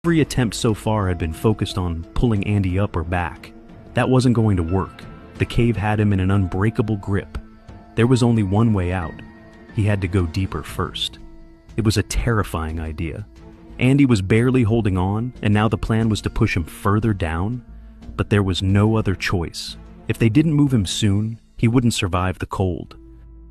Every attempt so far had been focused on pulling Andy up or back. That wasn't going to work. The cave had him in an unbreakable grip. There was only one way out. He had to go deeper first. It was a terrifying idea. Andy was barely holding on, and now the plan was to push him further down. But there was no other choice. If they didn't move him soon, he wouldn't survive the cold.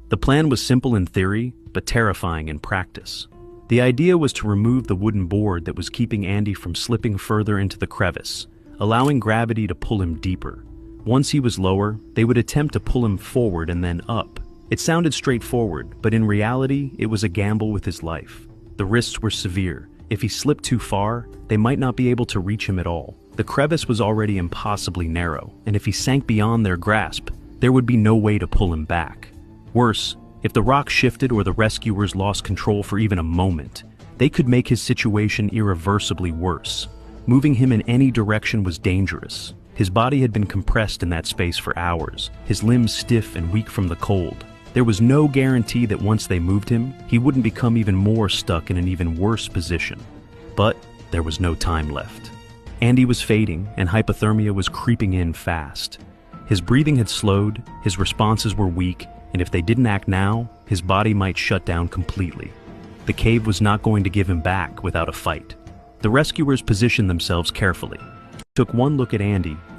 The plan was simple in theory, but terrifying in practice. The idea was to remove the wooden board that was keeping Andy from slipping further into the crevice, allowing gravity to pull him deeper. Once he was lower, they would attempt to pull him forward and then up. It sounded straightforward, but in reality, it was a gamble with his life. The risks were severe. If he slipped too far, they might not be able to reach him at all. The crevice was already impossibly narrow, and if he sank beyond their grasp, there would be no way to pull him back. Worse, if the rock shifted or the rescuers lost control for even a moment, they could make his situation irreversibly worse. Moving him in any direction was dangerous. His body had been compressed in that space for hours, his limbs stiff and weak from the cold. There was no guarantee that once they moved him, he wouldn't become even more stuck in an even worse position. But there was no time left. Andy was fading, and hypothermia was creeping in fast. His breathing had slowed, his responses were weak, and if they didn't act now, his body might shut down completely. The cave was not going to give him back without a fight. The rescuers positioned themselves carefully, took one look at Andy,